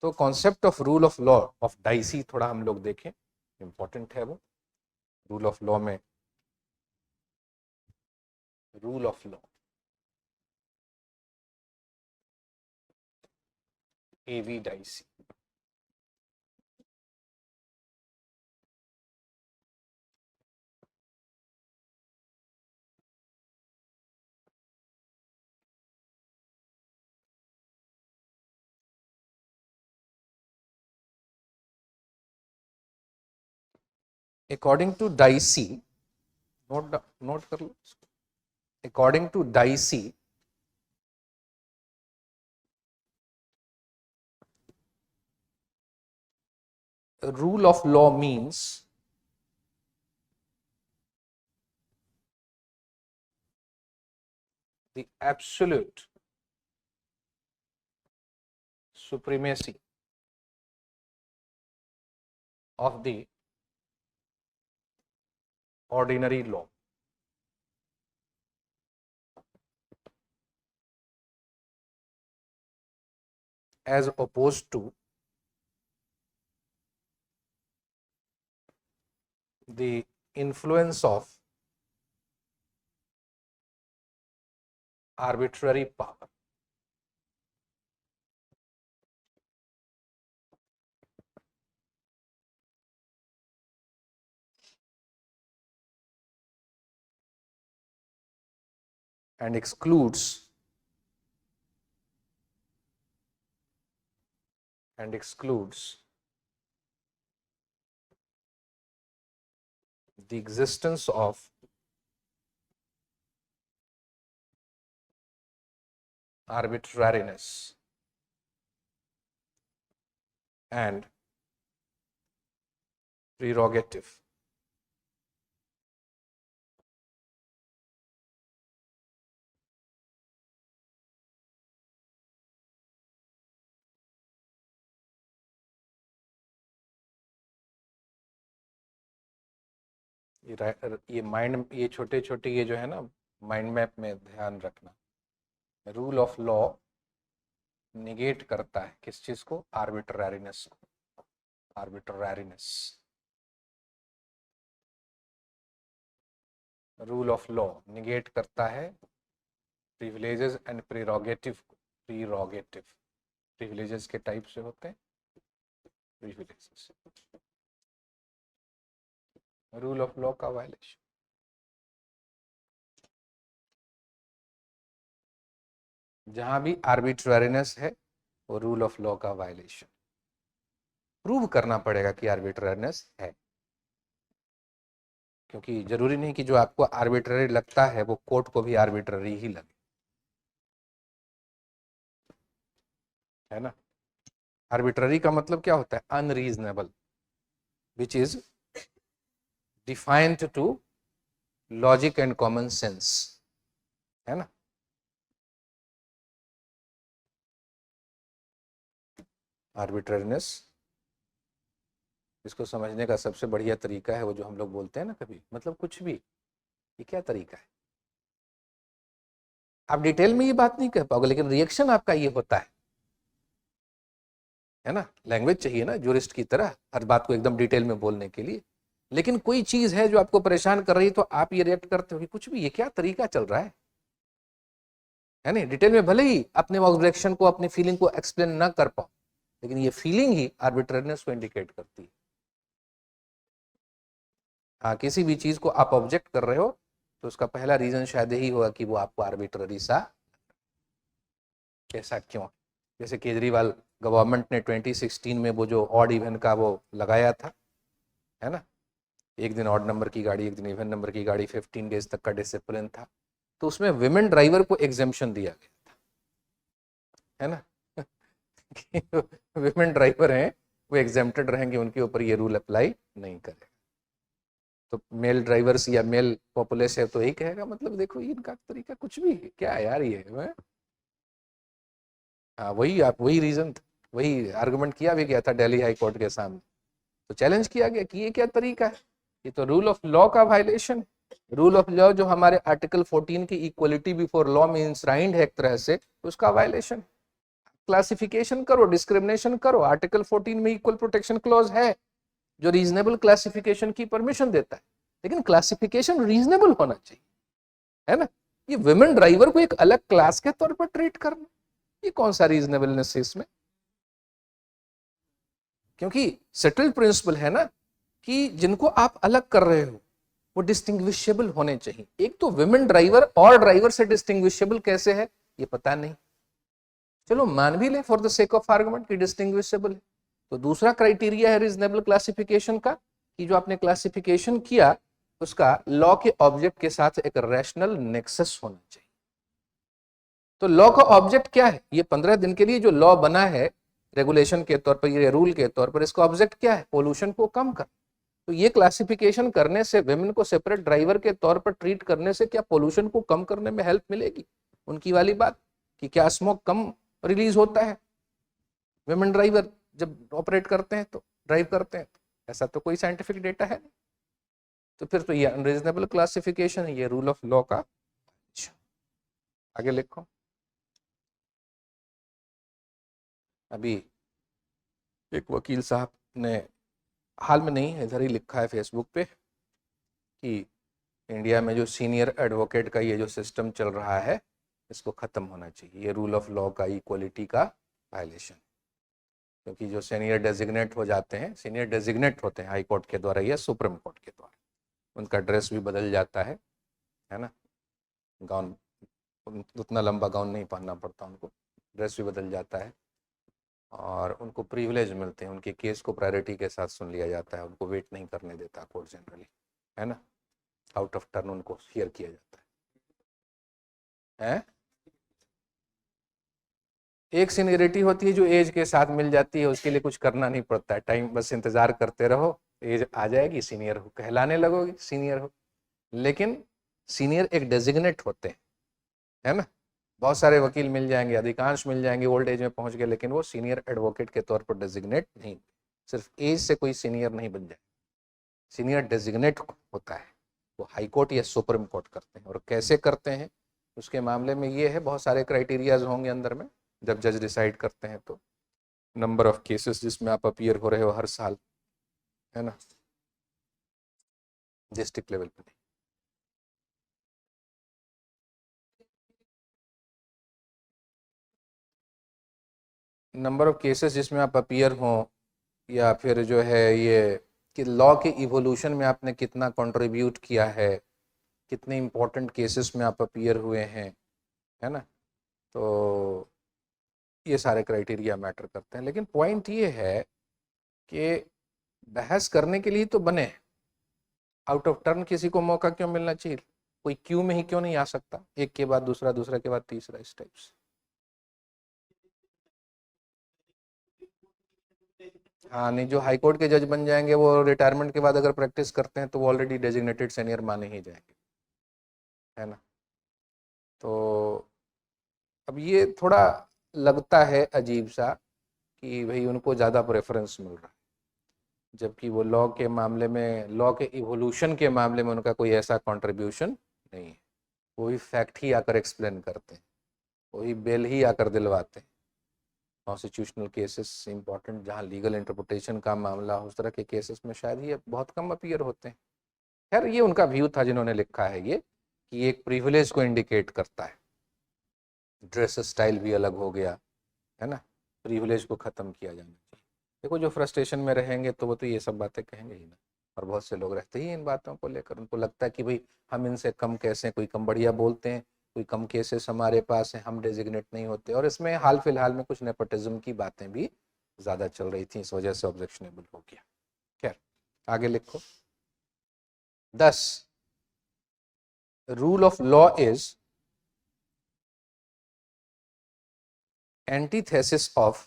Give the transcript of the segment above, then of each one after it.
तो concept of rule of law of Dicey थोड़ा हम लोग देखें, इंपॉर्टेंट है वो। रूल ऑफ लॉ में rule of law A V Dicey, according to Dicey, note कर लो, according to Dicey rule of law means the absolute supremacy of the ordinary law. As opposed to the influence of arbitrary power. And excludes the existence of arbitrariness and prerogative. ये mind, ये छोटे छोटे ये जो है ना mind map में ध्यान रखना। रूल ऑफ लॉ निगेट करता है किस चीज को? आर्बिट्रारीनेस को। आर्बिट्रारीनेस, रूल ऑफ लॉ निगेट करता है प्रिविलेजेस एंड प्रीरोगेटिव को। प्रिविलेजेस के टाइप से होते हैं प्रिविलेजेस। रूल ऑफ लॉ का वायलेशन, जहां भी आर्बिट्रारीनेस है वो रूल ऑफ लॉ का वायलेशन। प्रूव करना पड़ेगा कि आर्बिट्रारीनेस है, क्योंकि जरूरी नहीं कि जो आपको आर्बिट्ररी लगता है वो कोर्ट को भी आर्बिट्ररी ही लगे, है ना। आर्बिट्ररी का मतलब क्या होता है? Unreasonable, which is defined to logic and common sense, है ना। आर्बिट्ररीनेस, इसको समझने का सबसे बढ़िया तरीका है वो जो हम लोग बोलते हैं ना कभी, मतलब कुछ भी, ये क्या तरीका है? आप डिटेल में ये बात नहीं कह पाओगे, लेकिन रिएक्शन आपका ये होता है ना। लैंग्वेज चाहिए ना जूरिस्ट की तरह हर बात को एकदम डिटेल में बोलने के लिए, लेकिन कोई चीज है जो आपको परेशान कर रही है तो आप ये रिएक्ट करते हो कि कुछ भी, ये क्या तरीका चल रहा है ना। डिटेल में भले ही अपने ऑब्जेक्शन को, अपनी फीलिंग को एक्सप्लेन ना कर पाओ, लेकिन ये फीलिंग ही आर्बिट्रेरीनेस को इंडिकेट करती है। हाँ, किसी भी चीज को आप ऑब्जेक्ट कर रहे हो तो उसका पहला रीजन शायद यही होगा कि वो आपको आर्बिट्ररी सा, ऐसा क्यों? जैसे केजरीवाल गवर्नमेंट ने 2016 में वो जो ऑड इवन का वो लगाया था, है ना, एक दिन ऑड नंबर की गाड़ी, एक दिन इवन नंबर की गाड़ी, 15 डेज तक का डिसिप्लिन था, तो उसमें विमेन ड्राइवर को एग्जेम्पशन दिया गया था, है ना। विमेन ड्राइवर हैं वो एग्जेम्प्टेड रहेंगे, उनके ऊपर ये रूल अप्लाई नहीं करेगा। तो मेल ड्राइवर्स या मेल पॉपुलेस है तो यही कहेगा, मतलब देखो इनका तरीका कुछ भी क्या है यार ये। हाँ, वही आप, वही रीजन था, वही आर्गुमेंट किया भी गया था दिल्ली हाई कोर्ट के सामने, तो चैलेंज किया गया कि ये क्या तरीका है, ये तो रूल ऑफ लॉ का वायलेशन है। रूल ऑफ लॉ जो हमारे आर्टिकल 14 की इक्वलिटी बिफोर लॉ में इंश्राइंड है एक तरह से, उसका वायलेशन। क्लासिफिकेशन करो, डिस्क्रिमिनेशन करो। आर्टिकल 14 में इक्वल प्रोटेक्शन क्लॉज है जो रीजनेबल क्लासिफिकेशन की परमिशन देता है, लेकिन क्लासिफिकेशन रीजनेबल होना चाहिए, है ना। ये वुमेन ड्राइवर को एक अलग क्लास के तौर पर ट्रीट करना, ये कौन सा रीजनेबलनेस है इसमें? क्योंकि सेटल्ड प्रिंसिपल है ना कि जिनको आप अलग कर रहे हो वो डिस्टिंग्विशेबल होने चाहिए। एक तो वुमेन ड्राइवर और ड्राइवर से डिस्टिंग्विशेबल कैसे है ये पता नहीं, चलो मान भी ले for the sake of argument कि डिस्टिंग्विशेबल है। तो दूसरा क्राइटेरिया है रीजनेबल क्लासिफिकेशन का कि जो आपने क्लासिफिकेशन किया उसका लॉ के ऑब्जेक्ट के साथ एक रैशनल नेक्सस होना चाहिए। तो लॉ का ऑब्जेक्ट क्या है? ये 15 दिन के लिए जो लॉ बना है रेगुलेशन के तौर पर, ये रूल के तौर पर, इसका ऑब्जेक्ट क्या है? पोल्यूशन को कम कर। तो ये क्लासिफिकेशन करने से विमेन को सेपरेट ड्राइवर के तौर पर ट्रीट करने से क्या पोल्यूशन को कम करने में हेल्प मिलेगी? उनकी वाली बात कि क्या स्मोक कम रिलीज होता है विमेन ड्राइवर जब ऑपरेट करते हैं, तो ड्राइव करते हैं, तो ऐसा तो कोई साइंटिफिक डेटा है नहीं। तो फिर तो ये अनरीजनेबल क्लासिफिकेशन है, ये रूल ऑफ लॉ का। आगे लिखो। अभी एक वकील साहब ने, हाल में नहीं है, इधर ही लिखा है फेसबुक पे कि इंडिया में जो सीनियर एडवोकेट का ये जो सिस्टम चल रहा है इसको ख़त्म होना चाहिए, ये रूल ऑफ लॉ का, इक्वलिटी का वायलेशन। क्योंकि जो सीनियर डेजिग्नेट हो जाते हैं, सीनियर डेजिग्नेट होते हैं हाई कोर्ट के द्वारा या सुप्रीम कोर्ट के द्वारा, उनका ड्रेस भी बदल जाता है ना। गाउन, उतना लंबा गाउन नहीं पहनना पड़ता उनको, ड्रेस भी बदल जाता है और उनको प्रिविलेज मिलते हैं, उनके केस को प्रायोरिटी के साथ सुन लिया जाता है, उनको वेट नहीं करने देता कोर्ट जनरली, है ना। आउट ऑफ टर्न उनको हियर किया जाता है। एक सीनियरिटी होती है जो एज के साथ मिल जाती है, उसके लिए कुछ करना नहीं पड़ता है, टाइम बस इंतजार करते रहो, एज आ जाएगी, सीनियर हो, कहलाने लगोगे सीनियर हो। लेकिन सीनियर एक डेजिग्नेट होते हैं, है ना। बहुत सारे वकील मिल जाएंगे, अधिकांश मिल जाएंगे ओल्ड एज में पहुंच गए, लेकिन वो सीनियर एडवोकेट के तौर पर डेजिग्नेट नहीं। सिर्फ एज से कोई सीनियर नहीं बन जाए, सीनियर डेजिग्नेट होता है, वो हाई कोर्ट या सुप्रीम कोर्ट करते हैं। और कैसे करते हैं उसके मामले में ये है, बहुत सारे क्राइटेरियाज होंगे अंदर में जब जज डिसाइड करते हैं। तो नंबर ऑफ केसेस जिसमें आप अपीयर हो रहे हो हर साल, है ना, डिस्ट्रिक्ट लेवल पे नहीं। नंबर ऑफ केसेस जिसमें आप अपीयर हो, या फिर जो है ये कि लॉ के इवोल्यूशन में आपने कितना कंट्रीब्यूट किया है, कितने इंपॉर्टेंट केसेस में आप अपीयर हुए हैं, है ना। तो ये सारे क्राइटेरिया मैटर करते हैं। लेकिन पॉइंट ये है कि बहस करने के लिए तो बने, आउट ऑफ टर्न किसी को मौका क्यों मिलना चाहिए? कोई क्यू में ही क्यों नहीं आ सकता, एक के बाद दूसरा, दूसरा के बाद तीसरा, इस टाइप से। हाँ नहीं, जो हाई कोर्ट के जज बन जाएंगे वो रिटायरमेंट के बाद अगर प्रैक्टिस करते हैं तो वो ऑलरेडी डेजिग्नेटेड सीनियर माने ही जाएंगे, है ना। तो अब ये थोड़ा लगता है अजीब सा कि भाई उनको ज़्यादा प्रेफरेंस मिल रहा है, जबकि वो लॉ के मामले में, लॉ के इवोल्यूशन के मामले में उनका कोई ऐसा कंट्रीब्यूशन नहीं है। वही फैक्ट ही आकर एक्सप्लेन करते हैं, वही बेल ही आकर दिलवाते हैं। कॉन्स्टिट्यूशनल केसेस इंपॉर्टेंट, जहाँ लीगल इंटरप्रिटेशन का मामला, उस तरह के केसेस में शायद ये बहुत कम अपीयर होते हैं। खैर ये उनका व्यू था जिन्होंने लिखा है ये, कि एक प्रिविलेज को इंडिकेट करता है, ड्रेस स्टाइल भी अलग हो गया, है ना, प्रिविलेज को ख़त्म किया जाना चाहिए। देखो जो फ्रस्ट्रेशन में रहेंगे तो वो तो ये सब बातें कहेंगे ही ना, और बहुत से लोग रहते ही इन बातों को लेकर, उनको लगता है कि भाई हम इनसे कम कैसे, कोई कम बढ़िया बोलते हैं, कोई कम केसेस हमारे पास हैं, हम डेजिग्नेट नहीं होते। और इसमें हाल फिलहाल में कुछ नेपोटिज्म की बातें भी ज़्यादा चल रही थी, इस वजह से ऑब्जेक्शनेबल हो गया। खैर आगे लिखो। 10 rule of law is antithesis of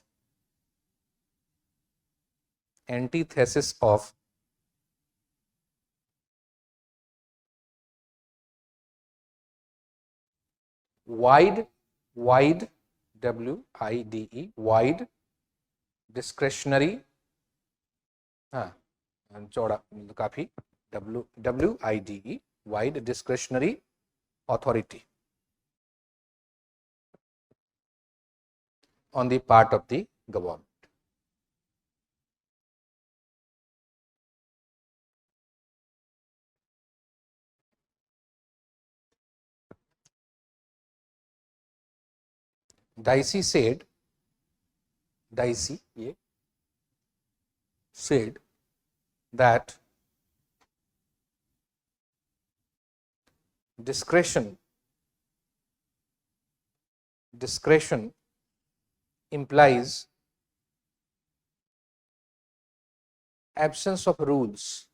wide WIDE wide discretionary, हाँ चौड़ा काफी, WIDE wide discretionary authority on the part of the government. Dicey said that discretion implies absence of rules,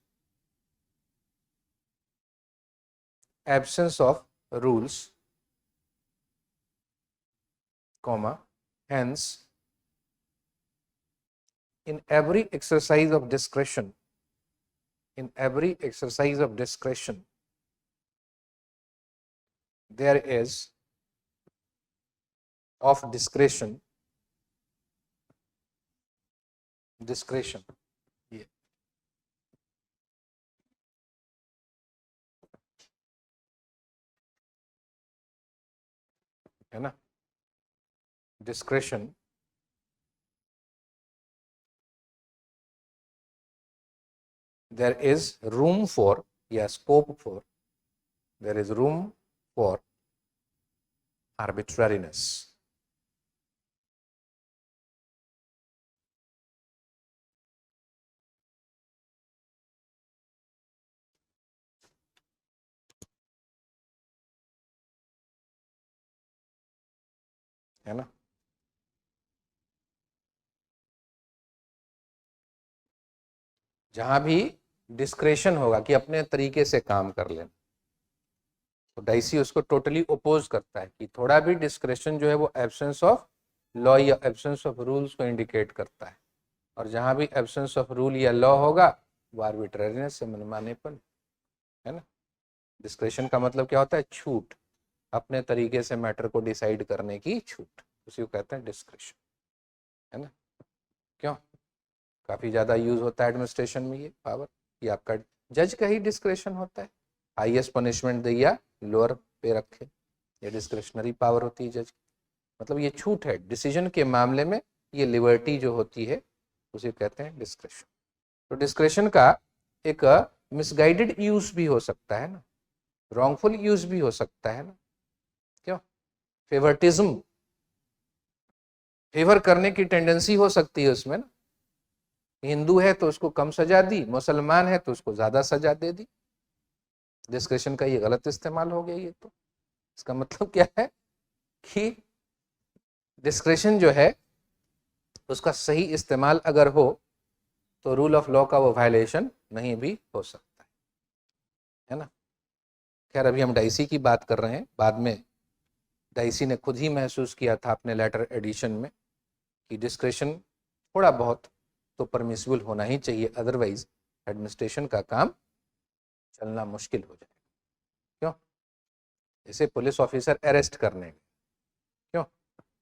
comma, hence in every exercise of discretion, there is of discretion ये है ना, discretion there is room for या scope for, there is room for arbitrariness. है ना, जहां भी discretion होगा कि अपने तरीके से काम कर लेना, तो डाइसी उसको टोटली ओपोज करता है कि थोड़ा भी डिस्क्रेशन जो है वो एब्सेंस ऑफ लॉ या एब्सेंस ऑफ रूल्स को इंडिकेट करता है, और जहां भी एब्सेंस ऑफ रूल या लॉ होगा वो आर्बिट्रेरीनेस से मनमानेपन, है ना। डिस्क्रेशन का मतलब क्या होता है, छूट, अपने तरीके से मैटर को डिसाइड करने की छूट, उसी को कहते हैं डिस्क्रेशन, है ना। क्यों, काफ़ी ज़्यादा यूज होता है एडमिनिस्ट्रेशन में ये पावर, ये आपका जज का ही डिस्क्रेशन होता है, हाईएस्ट पनिशमेंट दे या लोअर पे रखे, ये डिस्क्रेशनरी पावर होती है जज की, मतलब ये छूट है डिसीजन के मामले में, ये लिबर्टी जो होती है उसे कहते हैं डिस्क्रेशन। तो डिस्क्रेशन का एक मिसगाइडेड यूज भी हो सकता है ना, रॉन्गफुल यूज भी हो सकता है ना, क्यों, फेवरटिज्म, फेवर करने की टेंडेंसी हो सकती है उसमें ना, हिंदू है तो उसको कम सजा दी, मुसलमान है तो उसको ज्यादा सजा दे दी, डिस्क्रेशन का ये गलत इस्तेमाल हो गया। ये तो इसका मतलब क्या है कि डिस्क्रेशन जो है उसका सही इस्तेमाल अगर हो तो रूल ऑफ लॉ का वो वायलेशन नहीं भी हो सकता है ना। खैर अभी हम डाइसी की बात कर रहे हैं, बाद में डाइसी ने खुद ही महसूस किया था अपने लेटर एडिशन में कि डिस्क्रेशन थोड़ा बहुत तो परमिसिबल होना ही चाहिए, अदरवाइज एडमिनिस्ट्रेशन का काम चलना मुश्किल हो जाएगा। क्यों, जैसे पुलिस ऑफिसर अरेस्ट करने गए, क्यों,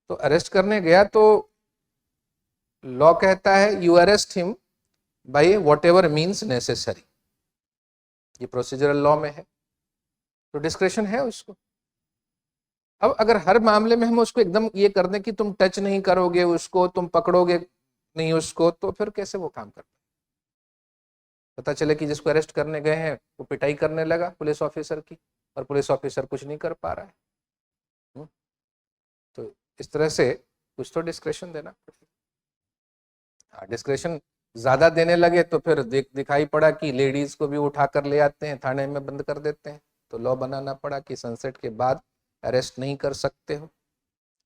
तो अरेस्ट करने गया तो लॉ कहता है you arrest him by what ever means necessary, ये प्रोसीजरल लॉ में है, तो डिस्क्रेशन है उसको। अब अगर हर मामले में हम उसको एकदम ये कर दें कि तुम टच नहीं करोगे उसको, तुम पकड़ोगे नहीं उसको, तो फिर कैसे वो काम कर, पता चले कि जिसको अरेस्ट करने गए हैं वो पिटाई करने लगा पुलिस ऑफिसर की, और पुलिस ऑफिसर कुछ नहीं कर पा रहा है। तो इस तरह से कुछ तो डिस्क्रेशन देना पड़ेगा। डिस्क्रेशन ज्यादा देने लगे तो फिर दिखाई पड़ा कि लेडीज को भी उठा कर ले आते हैं, थाने में बंद कर देते हैं, तो लॉ बनाना पड़ा कि सनसेट के बाद अरेस्ट नहीं कर सकते हो,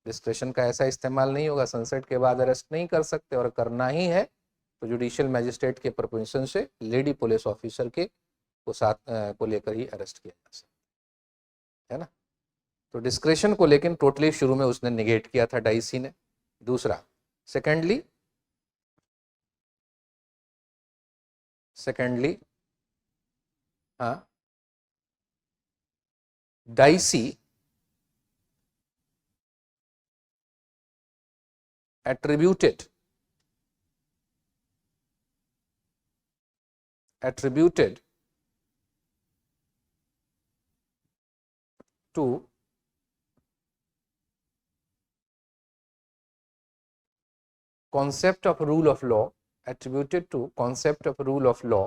डिस्क्रेशन का ऐसा इस्तेमाल नहीं होगा, सनसेट के बाद अरेस्ट नहीं कर सकते, और करना ही है तो जुडिशियल मैजिस्ट्रेट के परमिशन से लेडी पुलिस ऑफिसर के को साथ को लेकर ही अरेस्ट किया जा सकता है ना। तो डिस्क्रेशन को लेकिन टोटली शुरू में उसने निगेट किया था डाइसी ने। दूसरा, सेकेंडली हाँ, dicey attributed to concept of rule of law, attributed to concept of rule of law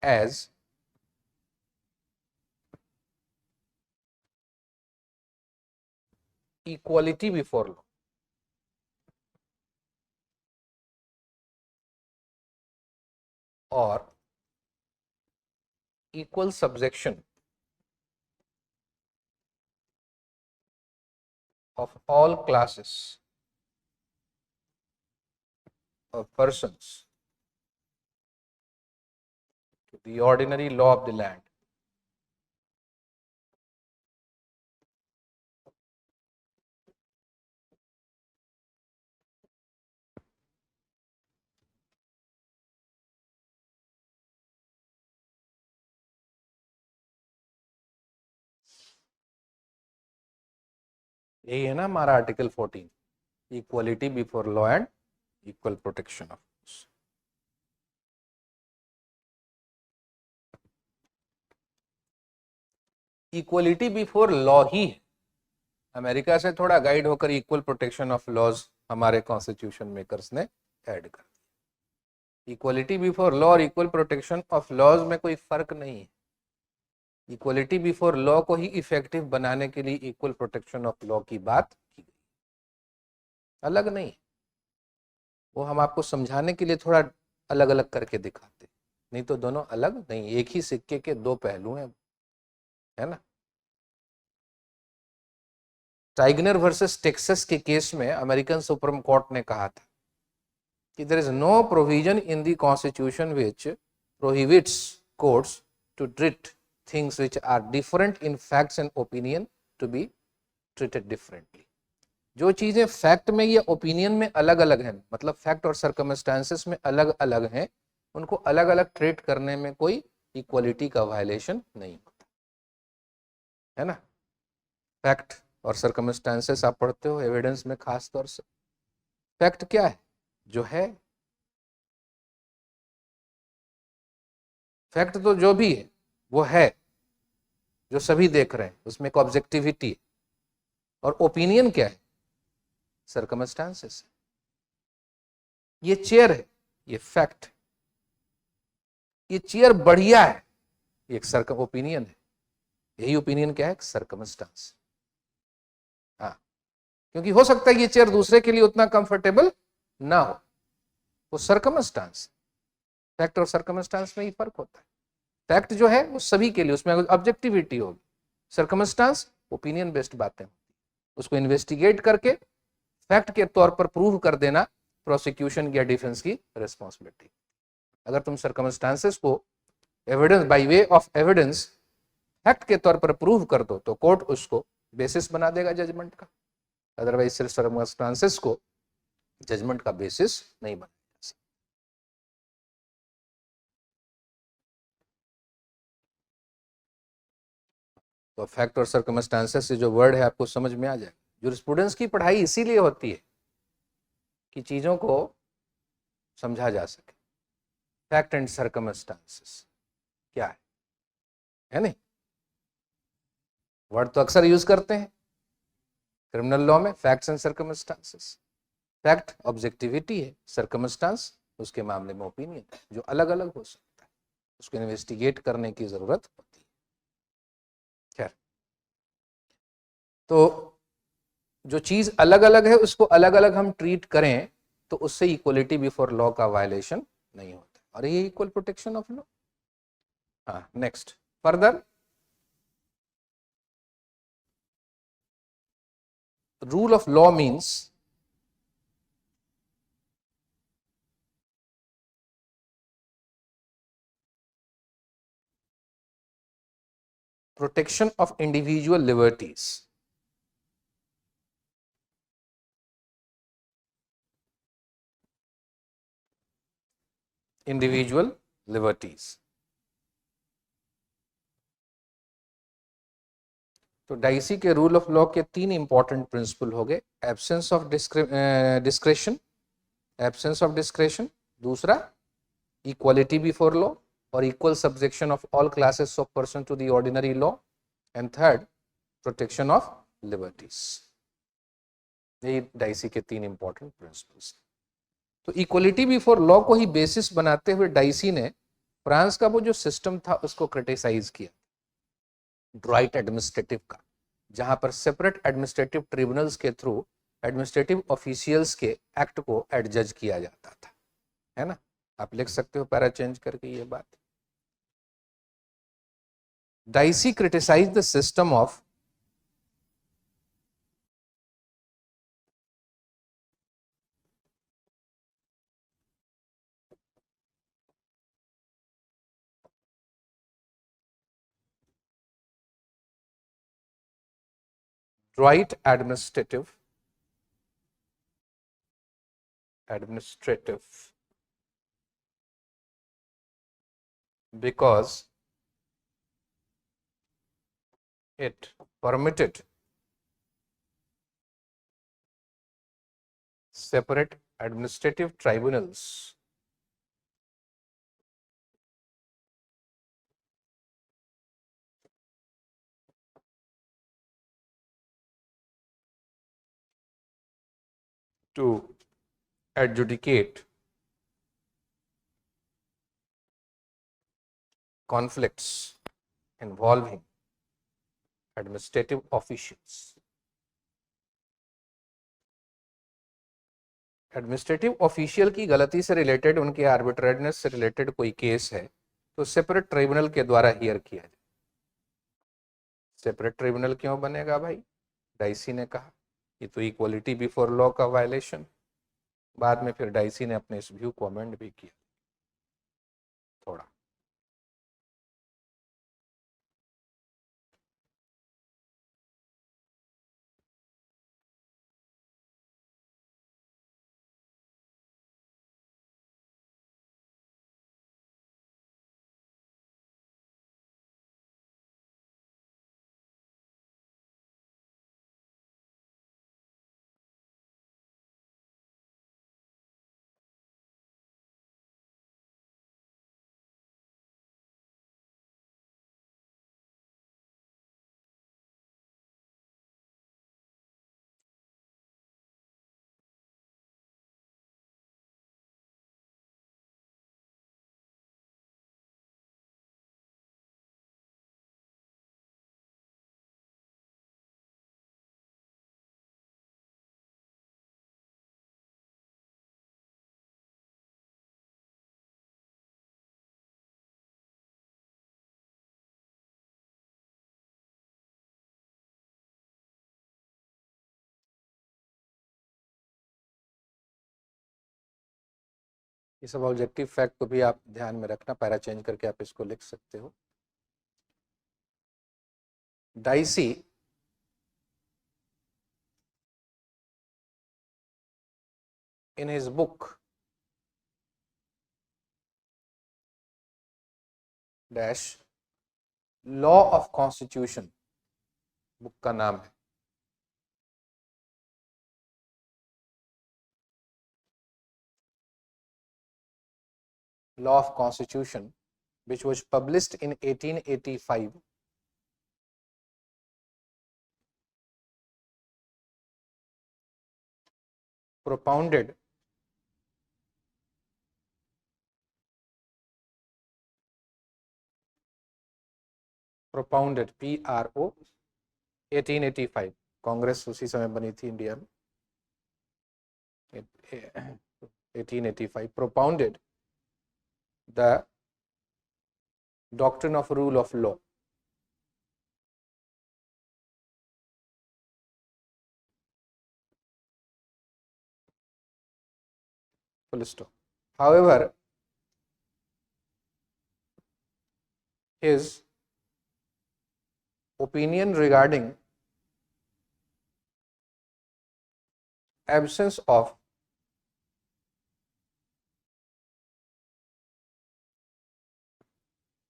as equality before law. Or equal subjection of all classes of persons to the ordinary law of the land. यही है ना हमारा article 14, equality before law and equal protection of equality before law ही है। America से थोड़ा guide होकर equal protection of laws हमारे कॉन्स्टिट्यूशन मेकर्स ने ऐड कर दिया। इक्वलिटी बिफोर लॉ और इक्वल प्रोटेक्शन ऑफ लॉज में कोई फर्क नहीं है। इक्वलिटी बिफोर लॉ को ही इफेक्टिव बनाने के लिए इक्वल प्रोटेक्शन ऑफ लॉ की बात की गई, अलग नहीं। वो हम आपको समझाने के लिए थोड़ा अलग अलग करके दिखाते, नहीं तो दोनों अलग नहीं, एक ही सिक्के के दो पहलू हैं, है ना। टाइगनर वर्सेस टेक्सास के केस में अमेरिकन सुप्रीम कोर्ट ने कहा था कि there is no provision in the constitution which prohibits courts to treat things which are different in facts and opinion to be treated differently. जो चीजें fact में या ओपिनियन में अलग अलग हैं, मतलब फैक्ट और सर्कमस्टांसेस में अलग अलग हैं, उनको अलग अलग ट्रीट करने में कोई इक्वलिटी का वायलेशन नहीं होता, है ना। फैक्ट और सर्कमस्टांसेस आप पढ़ते हो एविडेंस में, खास तौर से फैक्ट क्या है, जो है फैक्ट तो जो भी है वो है, जो सभी देख रहे हैं, उसमें एक ऑब्जेक्टिविटी है। और ओपिनियन क्या है, सर्कमस्टांसेस। ये चेयर है, ये फैक्ट। ये चेयर बढ़िया है, ये एक ओपिनियन है। यही ओपिनियन क्या है, सर्कमस्टांस। हाँ, क्योंकि हो सकता है ये चेयर दूसरे के लिए उतना कंफर्टेबल ना हो, वो सर्कमस्टांस। फैक्ट और सर्कमस्टांस में ही फर्क होता है। फैक्ट जो है वो सभी के लिए, उसमें ऑब्जेक्टिविटी होगी। सर्कमस्टांस ओपिनियन बेस्ड बातें, उसको इन्वेस्टिगेट करके फैक्ट के तौर पर प्रूव कर देना प्रोसिक्यूशन या डिफेंस की रिस्पॉन्सिबिलिटी। अगर तुम सर्कमस्टांसेस को evidence by way of evidence fact के तौर पर प्रूव कर दो तो कोर्ट उसको बेसिस बना देगा जजमेंट का। अदरवाइज सिर्फ सर्कमस्टांसेस को जजमेंट का बेसिस नहीं बना। तो फैक्ट और सर्कमस्टांसेस से जो वर्ड है आपको समझ में आ जाएगा। जूरिस्प्रूडेंस की पढ़ाई इसीलिए होती है कि चीजों को समझा जा सके। फैक्ट एंड सर्कमस्टांसेस क्या है नहीं। वर्ड तो अक्सर यूज करते हैं क्रिमिनल लॉ में, facts and circumstances. Fact objectivity है, सर्कमस्टांस उसके मामले में ओपिनियन, जो अलग अलग हो सकता है, उसको इन्वेस्टिगेट करने की जरूरत होती है। खैर, तो जो चीज अलग अलग है उसको अलग अलग हम ट्रीट करें तो उससे इक्वलिटी बिफोर लॉ का वायलेशन नहीं होता, और ये इक्वल प्रोटेक्शन ऑफ लॉ। हाँ, next further, rule of law means protection of individual liberties. Individual liberties. तो डाइसी के रूल ऑफ लॉ के तीन इंपॉर्टेंट प्रिंसिपल हो गए। Absence of discretion, absence of discretion, दूसरा इक्वालिटी बिफोर लॉ और equal subjection of all classes of person to the ordinary law, and third protection of liberties. यही dicey के 3 important principles. तो equality before law को ही basis बनाते हुए dicey ने France का वो जो सिस्टम था उसको क्रिटिसाइज किया, ड्राइट एडमिनिस्ट्रेटिव का, जहां पर सेपरेट एडमिनिस्ट्रेटिव ट्रिब्यूनल्स के थ्रू एडमिनिस्ट्रेटिव ऑफिशियल्स के एक्ट को एडजज किया जाता था, है ना। आप लिख सकते हो पैरा चेंज करके ये बात। Dicey criticize the system of droit administrative because it permitted separate administrative tribunals to adjudicate conflicts involving administrative officials। Administrative official की गलती से रिलेटेड, उनके आर्बिट्रेरीनेस से रिलेटेड कोई केस है तो सेपरेट ट्रिब्यूनल के द्वारा हियर किया जाए। सेपरेट ट्रिब्यूनल क्यों बनेगा भाई? डाइसी ने कहा ये तो इक्वलिटी बिफोर लॉ का वायलेशन। बाद में फिर डाइसी ने अपने इस व्यू को अमेंड भी किया थोड़ा। ये सब ऑब्जेक्टिव फैक्ट को भी आप ध्यान में रखना, पैरा चेंज करके आप इसको लिख सकते हो। Dicey in his book dash law of constitution, book का नाम है, law of constitution which was published in 1885, propounded PRO 1885, Congress उसी समय बनी थी इंडिया में 1885, propounded the doctrine of rule of law। Full stop। However, his opinion regarding absence of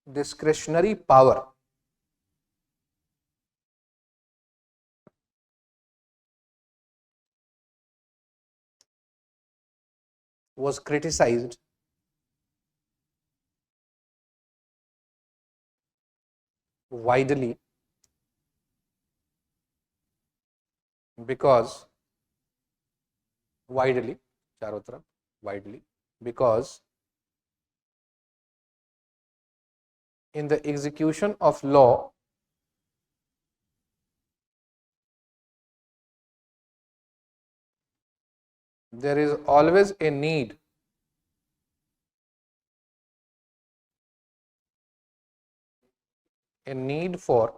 discretionary power was criticized widely because widely, चारों तरफ widely, because in the execution of law there is always a need for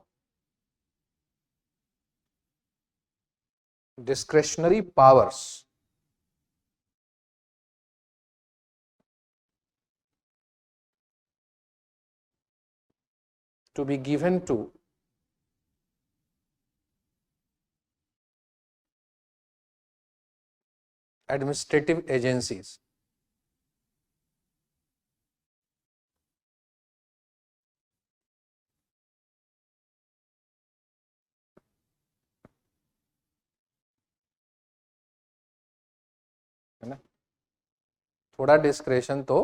discretionary powers to be given to administrative agencies. है ना, थोड़ा discretion तो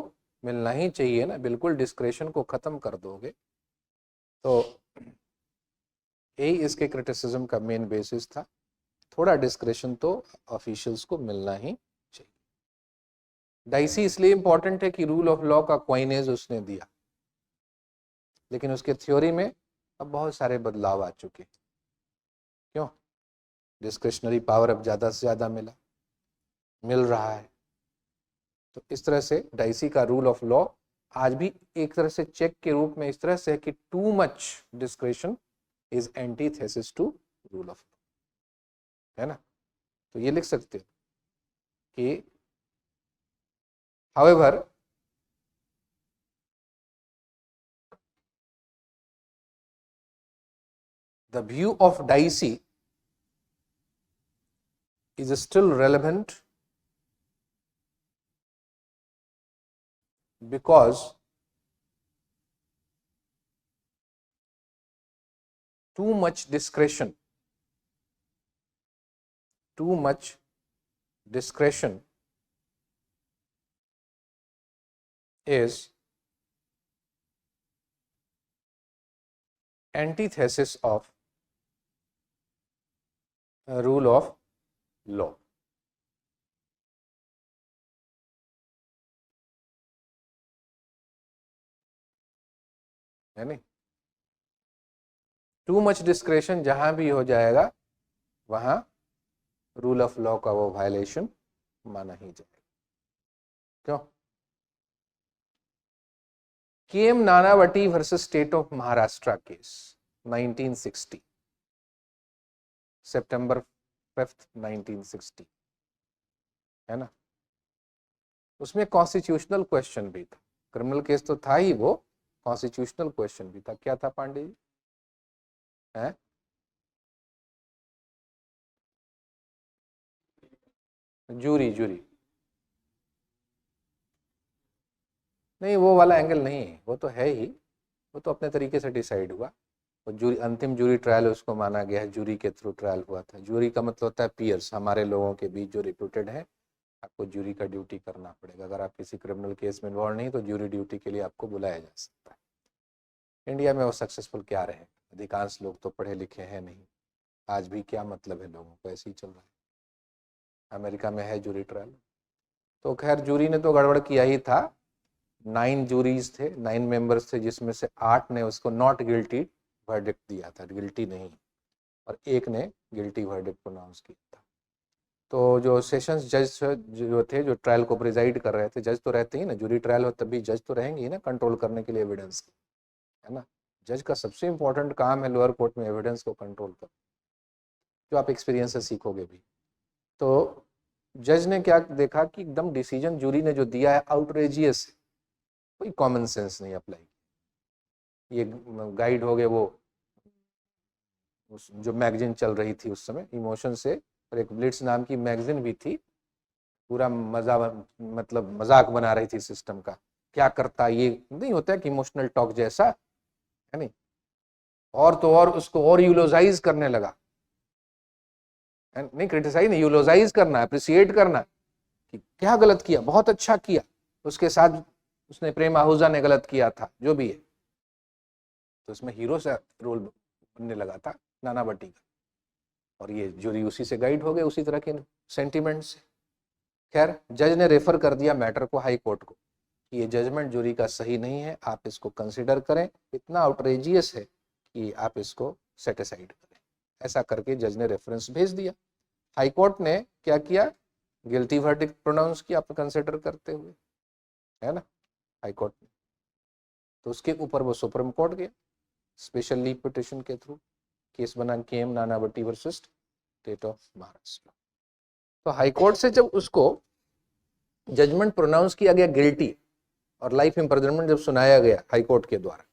मिलना ही चाहिए ना, बिल्कुल डिस्क्रेशन को खत्म कर दोगे तो यही इसके क्रिटिसिज्म का मेन बेसिस था, थोड़ा डिस्क्रेशन तो ऑफिशियल्स को मिलना ही चाहिए। डाइसी इसलिए इंपॉर्टेंट है कि रूल ऑफ लॉ का क्वाइनेज उसने दिया, लेकिन उसके थ्योरी में अब बहुत सारे बदलाव आ चुके। क्यों? डिस्क्रिशनरी पावर अब ज़्यादा से ज़्यादा मिल रहा है। तो इस तरह से डाइसी का रूल ऑफ लॉ आज भी एक तरह से चेक के रूप में इस तरह से है कि too much discretion is antithesis to rule of law, है ना। तो ये लिख सकते हो कि however the view of Dicey is still relevant because too much discretion is antithesis of rule of law. है नहीं, टू मच डिस्क्रेशन जहां भी हो जाएगा वहां रूल ऑफ लॉ का वो वायलेशन माना ही जाएगा। क्यों? KM Nanavati versus state of Maharashtra case 1960, सितंबर 5th 1960, है ना। उसमें कॉन्स्टिट्यूशनल क्वेश्चन भी था, क्रिमिनल केस तो था ही, वो कॉन्स्टिट्यूशनल क्वेश्चन भी था। क्या था पांडे जी? है जूरी नहीं, वो वाला एंगल नहीं है, वो तो है ही, वो तो अपने तरीके से डिसाइड हुआ। और जूरी, अंतिम जूरी ट्रायल उसको माना गया है, जूरी के थ्रू ट्रायल हुआ था। जूरी का मतलब होता है पियर्स, हमारे लोगों के बीच जो रिप्यूटेड है, आपको जूरी का ड्यूटी करना पड़ेगा। अगर आप किसी क्रिमिनल केस में इन्वॉल्व नहीं तो जूरी ड्यूटी के लिए आपको बुलाया जा सकता है। इंडिया में वो सक्सेसफुल क्या रहे, अधिकांश लोग तो पढ़े लिखे हैं नहीं, आज भी क्या मतलब है लोगों को, ऐसे ही चल रहा है। अमेरिका में है जूरी ट्रायल। तो खैर जूरी ने तो गड़बड़ किया ही था। 9 जूरीज थे, 9 मेंबर्स थे, जिसमें से 8 ने उसको नॉट गिल्टी वर्डिक्ट दिया था, गिल्टी नहीं, और 1 ने गिल्टी वर्डिक्ट प्रोनाउंस किया था। तो जो सेशंस जज जो थे, जो ट्रायल को प्रिजाइड कर रहे थे, जज तो रहते ही ना, जूरी ट्रायल हो तब भी जज तो रहेंगे ही ना, कंट्रोल करने के लिए एविडेंस, है ना। जज का सबसे इंपॉर्टेंट काम है लोअर कोर्ट में एविडेंस को कंट्रोल कर, जो आप एक्सपीरियंस से सीखोगे भी। तो जज ने क्या देखा कि एकदम डिसीजन जूरी ने जो दिया है आउटरेजियस है, कोई कॉमन सेंस नहीं अप्लाई। ये गाइड हो गए वो जो मैगजीन चल रही थी उस समय इमोशन से, और एक ब्लिट्स नाम की मैगजीन भी थी, पूरा मतलब मजाक बना रही थी सिस्टम का। क्या करता, ये नहीं होता है कि इमोशनल टॉक जैसा, है नहीं, और तो और उसको और यूलोजाइज करने लगा, नहीं क्रिटिसाइज नहीं, यूलोजाइज करना, अप्रिसिएट करना कि क्या गलत किया, बहुत अच्छा किया, उसके साथ उसने प्रेम आहूजा ने गलत किया था, जो भी है। तो उसमें हीरो से रोल बनने लगा था नानावटी का, और ये जूरी उसी से गाइड हो गए, उसी तरह के सेंटिमेंट से। खैर, जज ने रेफर कर दिया मैटर को हाई कोर्ट को कि ये जजमेंट जूरी का सही नहीं है, आप इसको कंसिडर करें, इतना आउटरेजियस है कि आप इसको सेट असाइड करें। ऐसा करके जज ने रेफरेंस भेज दिया। हाई कोर्ट ने क्या किया, गिल्टी वर्डिक्ट प्रोनाउंस किया आप कंसिडर करते हुए, है ना, हाई कोर्ट ने। तो उसके ऊपर वो सुप्रीम कोर्ट गया स्पेशल लीव पिटिशन के थ्रू, केस बना KM Nanavati versus state of Maharashtra. तो हाई कोर्ट से जब उसको जजमेंट प्रोनाउंस किया गया गिल्टी और लाइफ इम्प्रिजनमेंट जब सुनाया गया हाई कोर्ट के द्वारा,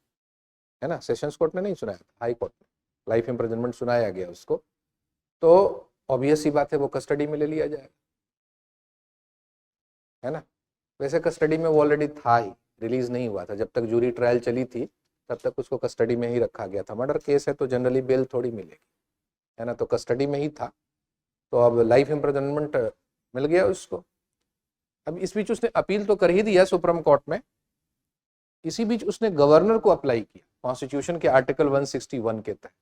है ना, सेशंस कोर्ट ने नहीं सुनाया था, हाई कोर्ट ने लाइफ इम्प्रिजनमेंट सुनाया गया उसको, तो ऑब्वियस सी बात है वो कस्टडी में ले लिया जाएगा, है ना। वैसे कस्टडी में वो ऑलरेडी था ही, रिलीज नहीं हुआ था, जब तक जूरी ट्रायल चली थी तब तक उसको कस्टडी में ही रखा गया था। मर्डर केस है तो जनरली बेल थोड़ी मिलेगी, है ना, तो कस्टडी में ही था। तो अब लाइफ इम्प्रिजनमेंट मिल गया उसको। अब इस बीच उसने अपील तो कर ही दिया सुप्रीम कोर्ट में, इसी बीच उसने गवर्नर को अप्लाई किया कॉन्स्टिट्यूशन के आर्टिकल 161 के तहत।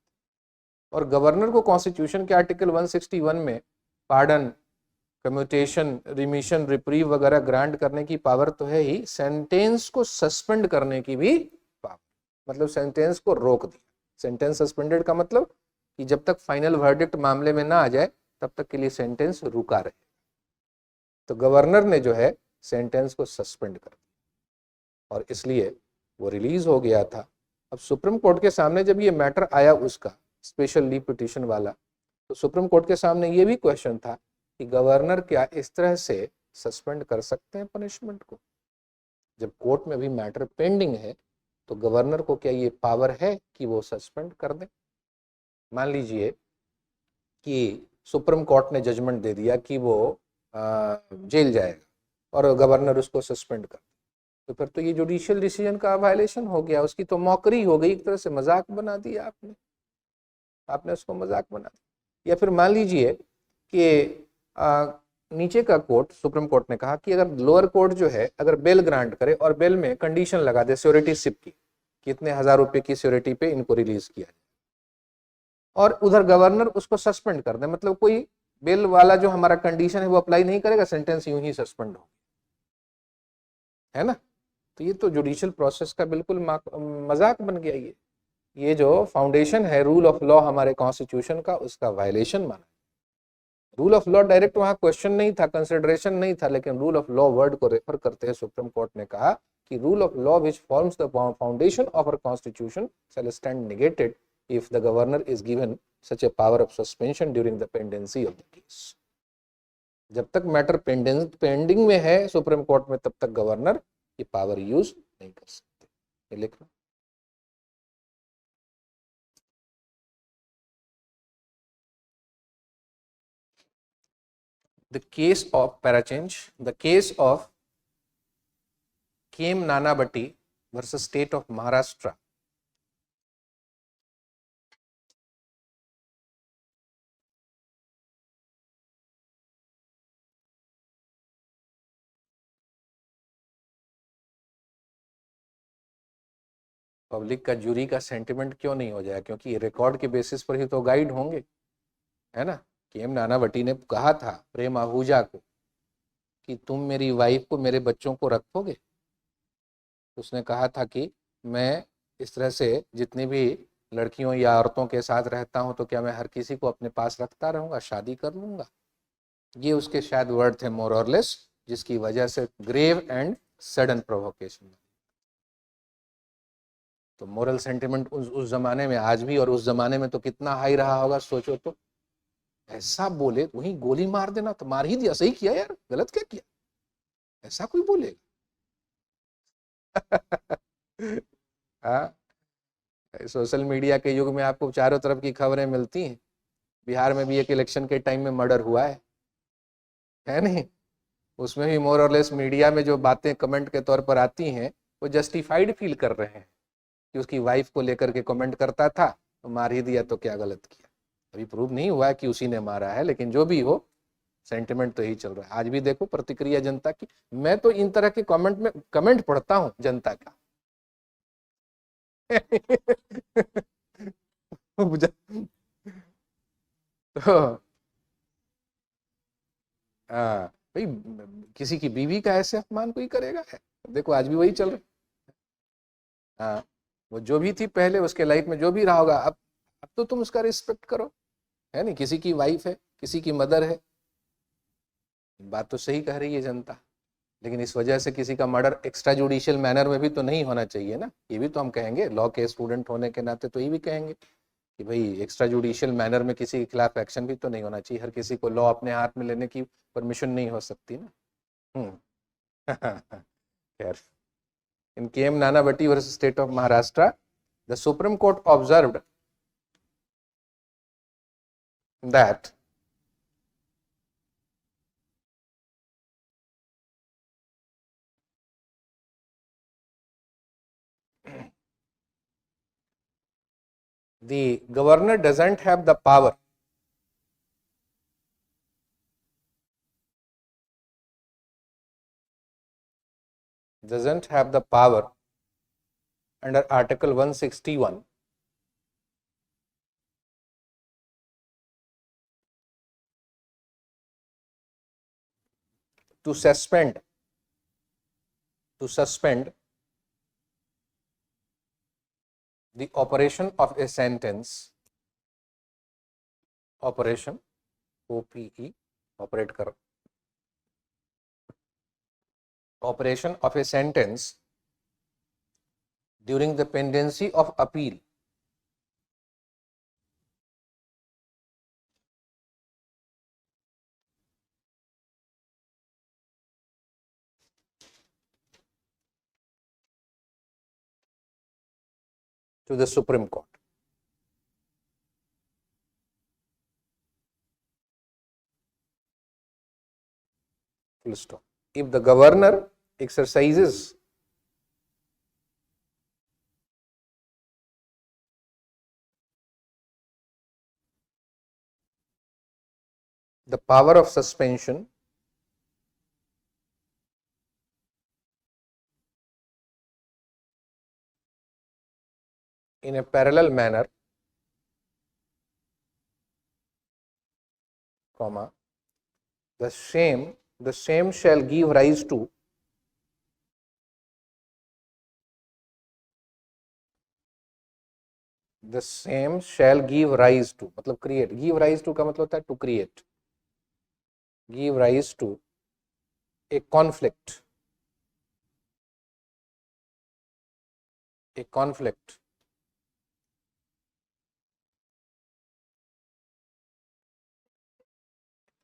और गवर्नर को कॉन्स्टिट्यूशन के आर्टिकल 161 में पार्डन, कम्यूटेशन, रिमिशन, रिप्रीव वगैरह ग्रांट करने की पावर तो है ही, सेंटेंस को सस्पेंड करने की भी पावर, मतलब सेंटेंस को रोक दिया। सेंटेंस सस्पेंडेड का मतलब कि जब तक फाइनल वर्डिक्ट मामले में ना आ जाए तब तक के लिए सेंटेंस रुका रहे। तो गवर्नर ने जो है सेंटेंस को सस्पेंड कर दिया और इसलिए वो रिलीज हो गया था। अब सुप्रीम कोर्ट के सामने जब ये मैटर आया उसका स्पेशल लीव पिटिशन वाला, तो सुप्रीम कोर्ट के सामने ये भी क्वेश्चन था कि गवर्नर क्या इस तरह से सस्पेंड कर सकते हैं पनिशमेंट को। जब कोर्ट में भी मैटर पेंडिंग है तो गवर्नर को क्या ये पावर है कि वो सस्पेंड कर दें। मान लीजिए कि सुप्रीम कोर्ट ने जजमेंट दे दिया कि वो जेल जाएगा और गवर्नर उसको सस्पेंड कर, तो फिर तो ये जुडिशियल डिसीजन का वायलेशन हो गया, उसकी तो मौकरी हो गई, एक तरह से मजाक बना दिया आपने उसको मजाक बना दिया। या फिर मान लीजिए कि नीचे का कोर्ट, सुप्रीम कोर्ट ने कहा कि अगर लोअर कोर्ट जो है अगर बेल ग्रांट करे और बेल में कंडीशन लगा दे श्योरिटी शिप की, कितने हजार रुपए की श्योरिटी पे इनको रिलीज किया जाए, और उधर गवर्नर उसको सस्पेंड कर दे, मतलब कोई बेल वाला जो हमारा कंडीशन है वो अप्लाई नहीं करेगा, सेंटेंस यूं ही सस्पेंड हो, है ना। तो ये तो जुडिशियल प्रोसेस का बिल्कुल मजाक बन गया। ये जो फाउंडेशन है रूल ऑफ लॉ हमारे कॉन्स्टिट्यूशन का, उसका वायलेशन माना। रूल ऑफ लॉ डायरेक्ट वहां क्वेश्चन नहीं था, कंसिडरेशन नहीं था, लेकिन रूल ऑफ लॉ वर्ड को रेफर करते हैं सुप्रीम कोर्ट ने कहा कि rule of law which forms the foundation of our constitution shall stand negated if the governor is given such a power of suspension during the pendency of the case. जब तक matter pending में है supreme court में, तब तक governor ये power use नहीं कर सकते। ये लिखना। The case of Parachange, the case of KM Nanavati versus State of Maharashtra. Public का जूरी का सेंटिमेंट क्यों नहीं हो जाए, क्योंकि रिकॉर्ड के बेसिस पर ही तो गाइड होंगे, है ना। KM नानावटी ने कहा था प्रेम आहूजा को कि तुम मेरी वाइफ को, मेरे बच्चों को रखोगे। उसने कहा था कि मैं इस तरह से जितनी भी लड़कियों या औरतों के साथ रहता हूं तो क्या मैं हर किसी को अपने पास रखता रहूंगा, शादी कर लूंगा। ये उसके शायद वर्ड थे मोर और लेस, जिसकी वजह से ग्रेव एंड सडन प्रोवोकेशन। तो मोरल सेंटिमेंट उस जमाने में आज भी, और उस जमाने में तो कितना हाई रहा होगा सोचो तो। ऐसा बोले वहीं गोली मार देना, तो मार ही दिया, सही किया यार, गलत क्या किया, ऐसा कोई बोलेगा। हाँ, सोशल मीडिया के युग में आपको चारों तरफ की खबरें मिलती हैं। बिहार में भी एक इलेक्शन के टाइम में मर्डर हुआ है नहीं। उसमें भी मोर और लेस मीडिया में जो बातें कमेंट के तौर पर आती हैं वो जस्टिफाइड फील कर रहे हैं कि उसकी वाइफ को लेकर के कमेंट करता था तो मार ही दिया, तो क्या गलत किया। अभी प्रूव नहीं हुआ है कि उसी ने मारा है, लेकिन जो भी हो सेंटिमेंट तो यही चल रहा है। आज भी देखो प्रतिक्रिया जनता की, मैं तो इन तरह के कमेंट में कमेंट पढ़ता हूं जनता का। तो हाँ भाई, किसी की बीवी का ऐसे अपमान कोई करेगा है? देखो आज भी वही चल रहा है। हाँ, वो जो भी थी पहले उसके लाइफ में जो भी रहा होगा, अब तो तुम उसका रिस्पेक्ट करो, है नहीं? किसी की वाइफ है, किसी की मदर है, बात तो सही कह रही है जनता। लेकिन इस वजह से किसी का मर्डर एक्स्ट्रा जुडिशियल मैनर में भी तो नहीं होना चाहिए ना, ये भी तो हम कहेंगे, लॉ के स्टूडेंट होने के नाते तो ये भी कहेंगे कि भाई एक्स्ट्रा जुडिशियल मैनर में किसी के खिलाफ एक्शन भी तो नहीं होना चाहिए, हर किसी को लॉ अपने हाथ में लेने की परमिशन नहीं हो सकती ना। खैर, in KM Nanavati versus State of Maharashtra, the Supreme Court observed that the governor doesn't have the power under Article 161 to suspend the operation of a sentence, operation OPE, operate कर, operation of a sentence during the pendency of appeal to the Supreme Court. Full stop. If the governor exercises the power of suspension in a parallel manner, comma, the same shall give rise to मतलब create, give rise to का मतलब होता है to create, give rise to a conflict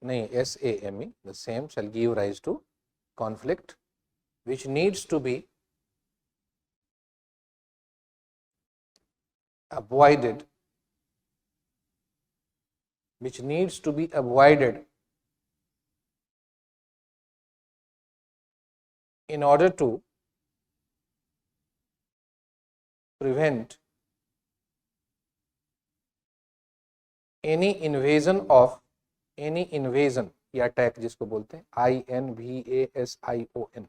नहीं, SAME, the same shall give rise to conflict which needs to be avoided in order to prevent any invasion या attack जिसको बोलते हैं INVASION,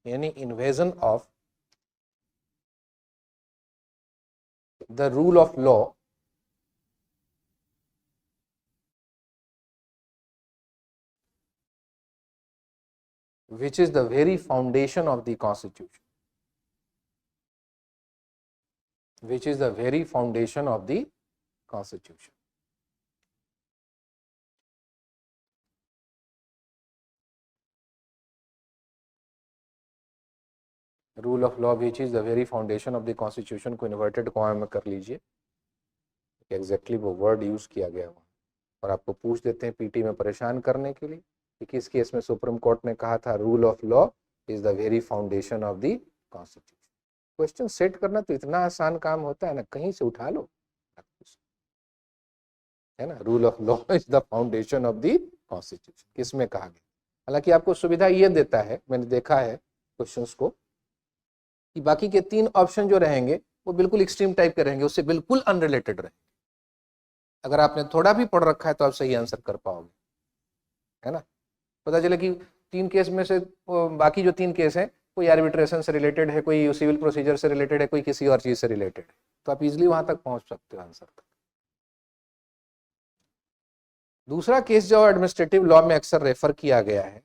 any invasion of the rule of law which is the very foundation of the Constitution. Rule of law which is the very foundation of the constitution को inverted comma में कर लीजिए, exactly वो word use किया गया वहाँ, और आपको पूछ देते हैं पीटी में परेशान करने के लिए कि किस केस में सुप्रीम कोर्ट ने कहा था rule of law is the very foundation of the constitution. Question set करना तो इतना आसान काम होता है ना, कहीं से उठा लो, है ना। Rule of law is the foundation of the constitution किस में कहा गया। हालांकि आपको सुविधा ये देता है, मैंने देखा है क्वेश्चंस को, कि बाकी के 3 ऑप्शन जो रहेंगे वो बिल्कुल एक्सट्रीम टाइप के रहेंगे, उससे बिल्कुल अनरिलेटेड रहेंगे। अगर आपने थोड़ा भी पढ़ रखा है तो आप सही आंसर कर पाओगे, है ना। पता चले कि 3 केस में से बाकी जो 3 केस हैं कोई आर्बिट्रेशन से रिलेटेड है, कोई सिविल प्रोसीजर से रिलेटेड है, कोई किसी और चीज से रिलेटेड है, तो आप इजिली वहां तक पहुंच सकते हो आंसर तक। दूसरा केस जो एडमिनिस्ट्रेटिव लॉ में अक्सर रेफर किया गया है